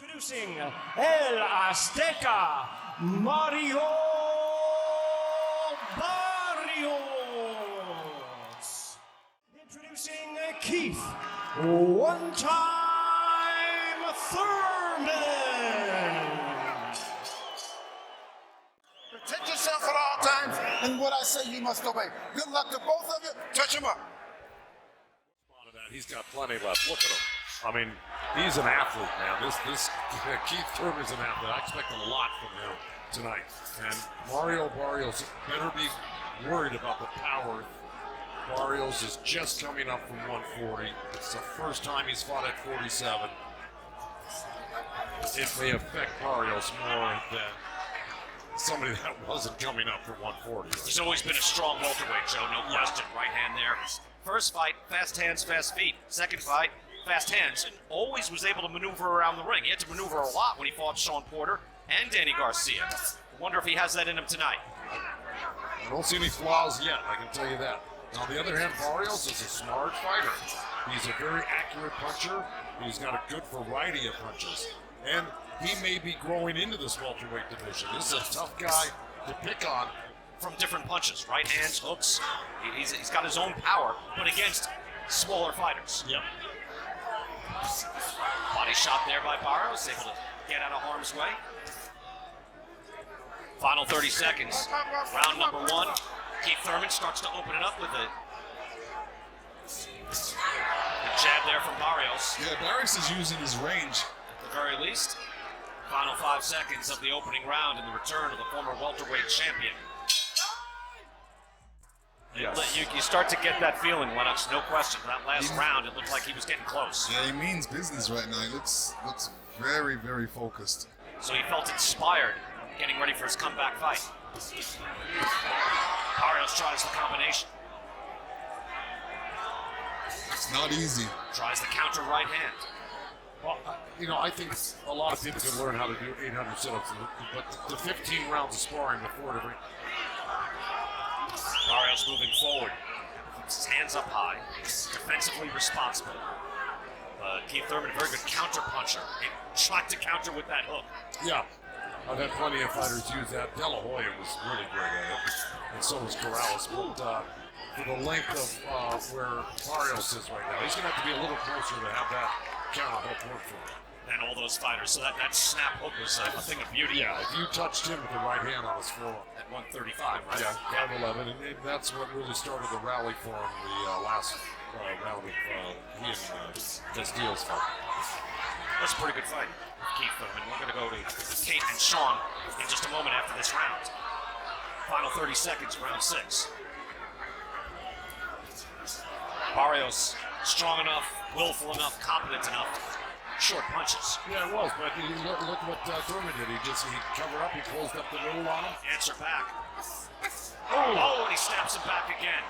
Introducing El Azteca, Mario Barrios. Introducing Keith, one-time Thurman. Protect yourself at all times, and what I say you must obey. Good luck to both of you. Touch him up. He's got plenty left. Look at him. I mean, he's an athlete, man. This Keith Thurman's an athlete. I expect a lot from him tonight. And Mario Barrios better be worried about the power. Barrios is just coming up from 140. It's the first time he's fought at 47. It may affect Barrios more than somebody that wasn't coming up from 140. He's always been a strong welterweight, Joe, no question. Right hand there. First fight, fast hands, fast feet. Second fight, fast hands, and always was able to maneuver around the ring. He had to maneuver a lot when he fought Sean Porter and Danny Garcia. I wonder if he has that in him tonight. I don't see any flaws yet, I can tell you that. On the other hand, Barrios is a smart fighter. He's a very accurate puncher. He's got a good variety of punches. And he may be growing into this welterweight division. This is a tough guy to pick on. From different punches, right hands, hooks. He's got his own power, but against smaller fighters. Yep. Body shot there by Barrios, able to get out of harm's way. Final 30 seconds. Round number one. Keith Thurman starts to open it up with a jab there from Barrios. Yeah, Barrios is using his range. At the very least. Final 5 seconds of the opening round and the return of the former welterweight champion. Yes. You start to get that feeling, Lennox, no question. That last round, it looked like he was getting close. Yeah, he means business right now. He looks very, very focused. So he felt inspired, getting ready for his comeback fight. Barrios tries the combination. It's not easy. Tries the counter right hand. Well, I think a lot of people can learn how to do 800 sit-ups, but the 15 rounds of sparring with 4 different... Barrios moving forward. Keeps his hands up high. Defensively responsible. Keith Thurman, very good counter puncher. He tried to counter with that hook. Yeah. I've had plenty of fighters use that. De La Hoya was really great at it, and so was Corrales. But for the length of where Barrios is right now, he's going to have to be a little closer to have that counter hook work for him. And all those fighters. So that snap hook was a thing of beauty. Yeah, if you touched him with the right hand on his forearm. At 135, right? Yeah, 5'11", and that's what really started the rally for him the last round of he and Castillo's fight. That's a pretty good fight, Keith Thurman. We're going to go to Kate and Sean in just a moment after this round. Final 30 seconds, round 6. Barrios, strong enough, willful enough, competent enough. Short punches. Yeah, it was, but look what Thurman did. He covered up, he closed up the middle on him. Answer back. Oh, and he snaps him back again.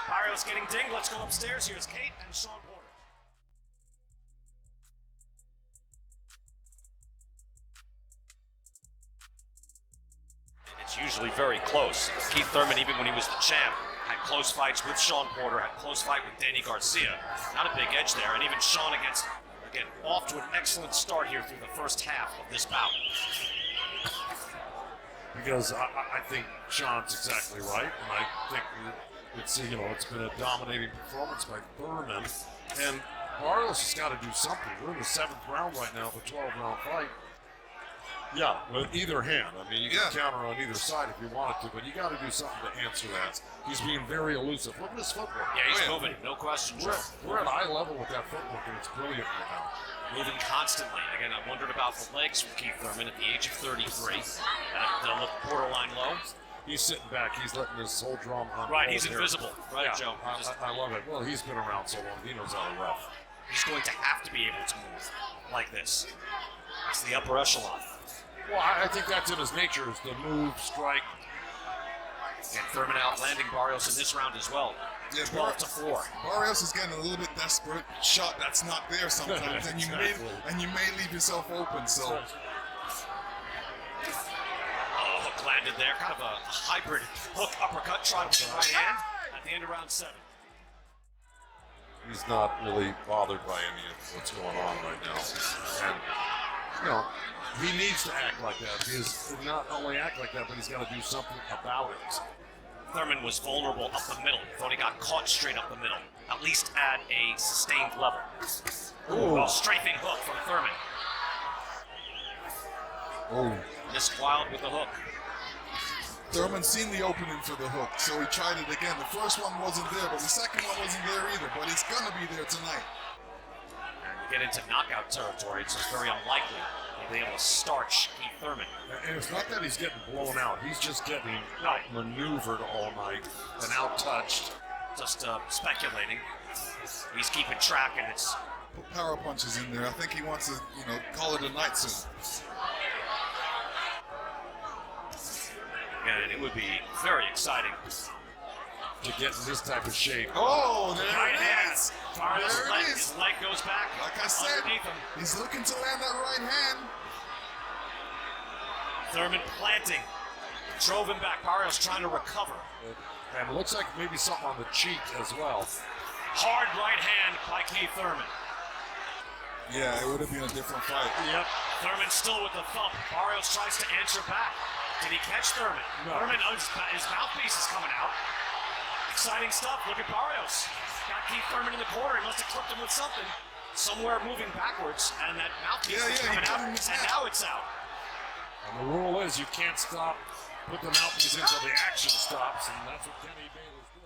Barrios getting dinged. Let's go upstairs. Here's Kate and Sean Porter. It's usually very close. Keith Thurman, even when he was the champ, had close fights with Sean Porter, had close fight with Danny Garcia. Not a big edge there, and even Sean against... Again, off to an excellent start here through the first half of this bout. Because I think Sean's exactly right, and I think it's been a dominating performance by Thurman, and Barrios has got to do something. We're in the 7th round right now of a 12-round fight. Yeah, with either hand. I mean, you can counter on either side if you wanted to, but you got to do something to answer that. He's being very elusive. Look at his footwork. Yeah, he's moving, no question. We're at eye level with that footwork, and it's brilliant right now. Moving constantly. Again, I wondered about the legs from Keith Thurman at the age of 33. They'll look borderline low. He's sitting back. He's letting this whole drum on. Right, he's invisible. Right, yeah, Joe? I love it. Well, he's been around so long. He knows how to rough. He's going to have to be able to move like this. It's the upper echelon. Well, I think that's in his nature, is to move, strike. And Thurman outlanding Barrios in this round as well. Yeah, 12-4. Barrios is getting a little bit desperate. Shot that's not there sometimes, and you may leave yourself open. So. Hook landed there, kind of a hybrid hook uppercut, tried with the right hand at the end of round 7. He's not really bothered by any of what's going on right now. And you know, he needs to act like that. He is not only act like that, but he's got to do something about it. Thurman was vulnerable up the middle. Thought he got caught straight up the middle, at least at a sustained level. Ooh, strafing hook from Thurman. Oh. Missed Wild with the hook. Thurman seen the opening for the hook, so he tried it again. The first one wasn't there, but the second one wasn't there either. But he's gonna be there tonight. And you get into knockout territory, it's just very unlikely he'll be able to starch Keith Thurman. And it's not that he's getting blown out. He's just getting outmaneuvered all night and out-touched. Just speculating. He's keeping track, and it's... Put power punches in there. I think he wants to, call it a night soon. And it would be very exciting to get in this type of shape. Oh, there right it is. Barrios' There leg, it is. his leg goes back. Like I said, underneath him. he's looking to land that right hand. Thurman planting. Drove him back. Barrios trying to recover. And it looks like maybe something on the cheek as well. Hard right hand by Keith Thurman. Yeah, it would have been a different fight. Yep. Thurman still with the thump. Barrios tries to answer back. Did he catch Thurman? No. Thurman, his mouthpiece is coming out. Exciting stuff. Look at Barrios. Got Keith Thurman in the corner. He must have clipped him with something. Somewhere moving backwards, and that mouthpiece is coming out. And now it's out. And the rule is you can't stop, put the mouthpiece in until the action stops, and that's what Kenny Bayless did.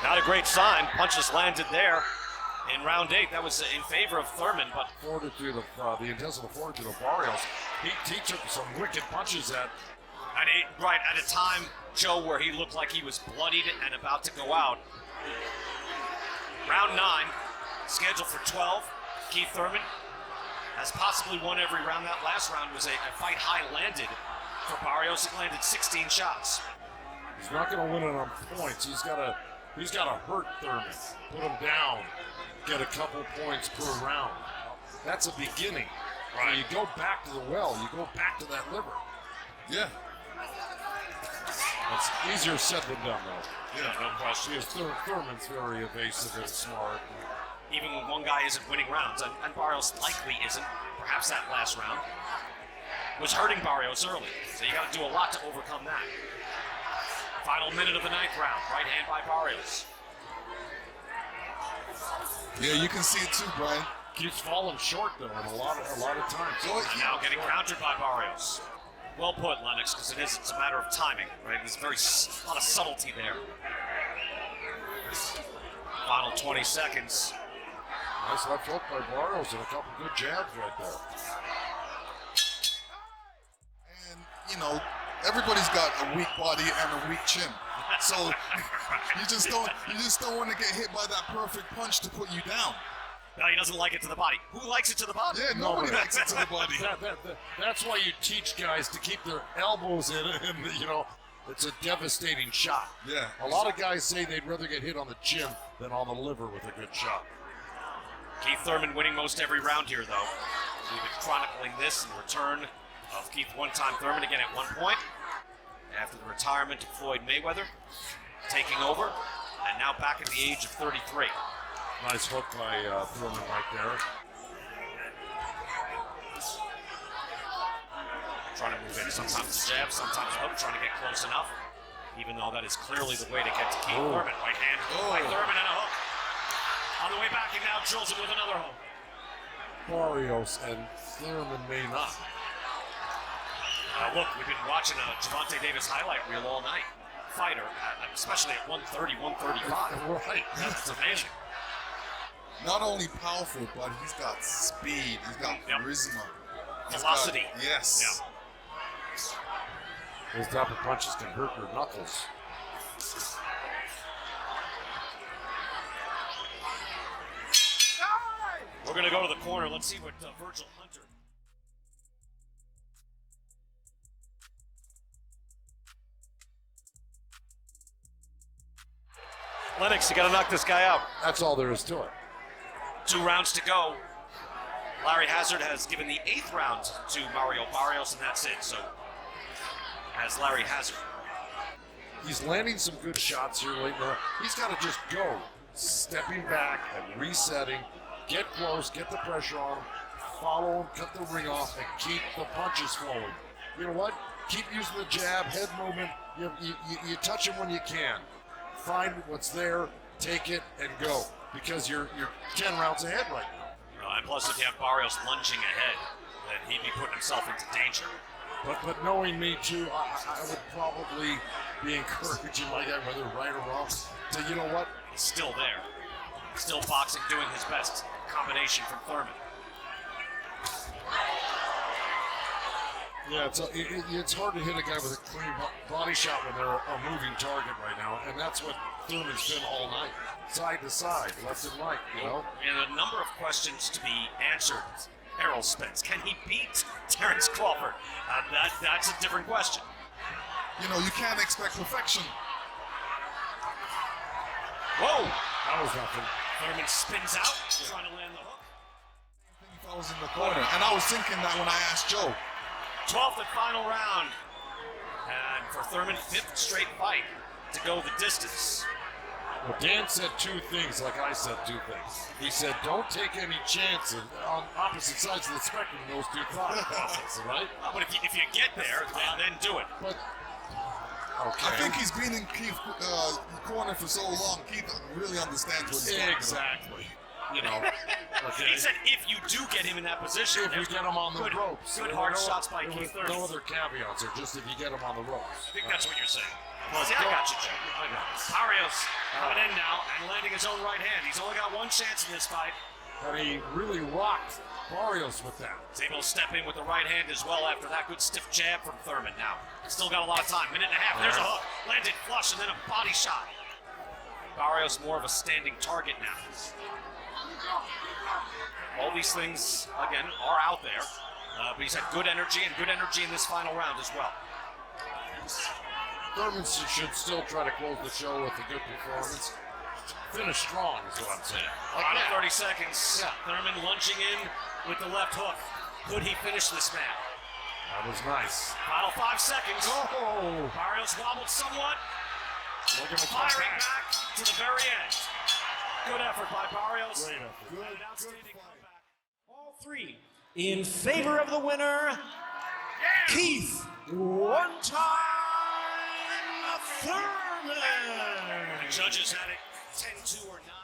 Not a great sign. Punches landed there in round 8. That was in favor of Thurman, but Fortitude of the intestinal fortitude of Barrios. He took some wicked punches at at a time, Joe, where he looked like he was bloodied and about to go out. Round 9, scheduled for 12. Keith Thurman has possibly won every round. That last round was a fight high landed for Barrios. He landed 16 shots. He's not going to win it on points. He's got to hurt Thurman, put him down, get a couple points per round. That's a beginning. Right. So you go back to the well. You go back to that liver. Yeah. It's easier said than done, though. Yeah, no question. Thurman's very evasive and smart. Even when one guy isn't winning rounds, and Barrios likely isn't, perhaps that last round was hurting Barrios early. So you got to do a lot to overcome that. Final minute of the 9th round, right hand by Barrios. Yeah, you can see it too, Brian. Keeps falling short though, and a lot of times. And now getting countered by Barrios. Well put, Lennox, because it's a matter of timing, right? There's a lot of subtlety there. Final 20 seconds. Nice left hook by Barrios and a couple good jabs right there. And everybody's got a weak body and a weak chin. So you just don't want to get hit by that perfect punch to put you down. No, he doesn't like it to the body. Who likes it to the body? Yeah, nobody likes it to the body. That's why you teach guys to keep their elbows in it, and it's a devastating shot. Yeah. A lot of guys say they'd rather get hit on the chin than on the liver with a good shot. Keith Thurman winning most every round here, though. We've been chronicling this in return of Keith one-time Thurman again at one point. After the retirement of Floyd Mayweather, taking over, and now back at the age of 33. Nice hook by Thurman right there. Trying to move in, sometimes a jab, sometimes a hook, trying to get close enough. Even though that is clearly the way to get to Keith Thurman. Right hand by Thurman and a hook. On the way back, he now drills it with another hook. Barrios and Thurman may not. Look, we've been watching a Gervonta Davis highlight reel all night. Fighter, especially at 130, 135. Right. That's amazing. Not only powerful, but he's got speed. He's got charisma. Velocity. Yes. Those type of punches can hurt your knuckles. We're going to go to the corner. Let's see what Virgil Hunter. Lennox, you got to knock this guy out. That's all there is to it. 2 rounds to go. Larry Hazard has given the 8th round to Mario Barrios, and that's it. So, as Larry Hazard. He's landing some good shots here late in the round. He's got to just go, stepping back and resetting, get close, get the pressure on him, follow him, cut the ring off, and keep the punches flowing. You know what? Keep using the jab, head movement. You touch him when you can. Find what's there, take it, and go. Because you're 10 rounds ahead right now. And plus, if you have Barrios lunging ahead, then he'd be putting himself into danger. But knowing me too, I would probably be encouraging my guy, whether right or wrong, to, you know what? He's still there. Still boxing, doing his best. Combination from Thurman. Yeah, it's hard to hit a guy with a clean body shot when they're a moving target right now, and that's what Thurman's been all night. Side to side, left and right, you know? And a number of questions to be answered. Errol Spence, can he beat Terrence Crawford? That's a different question. You know, you can't expect perfection. Whoa! That was nothing. Thurman spins out, trying to land the hook. If I was in the corner, and I was thinking that when I asked Joe. 12th and final round. And for Thurman, 5th straight fight to go the distance. Well, Dan said two things, like I said two things. He said, don't take any chances on opposite sides of the spectrum in those two thought processes, right? But if you get there, then do it. But, okay. I think he's been in Keith's corner for so long, Keith really understands what he's talking about. Exactly. You know, okay. He said if you do get him in that position, If you get him on the ropes. Good There hard were shots by there Keith were Thurman. no other caveats there, just if you get him on the ropes. I think that's what you're saying. See, I got you, Joe. Barrios coming in now and landing his own right hand. He's only got one chance in this fight. And he really rocked Barrios with that. He's able to step in with the right hand as well after that good stiff jab from Thurman. Now, still got a lot of time. Minute and a half. There's a hook. Landed flush and then a body shot. Barrios more of a standing target now. All these things, again, are out there. But he's had good energy in this final round as well. Thurman should still try to close the show with a good performance. Finish strong is what I'm saying. Final 30 seconds. Thurman lunging in with the left hook. Could he finish this man? That was nice. Final 5 seconds. Oh! Barrios wobbled somewhat. Look at him come Firing back. back to the very end. Good effort by Barrios. Great effort. An outstanding comeback. All three in favor of the winner, Keith One Time Thurman. The judges had it 10-2 or 9.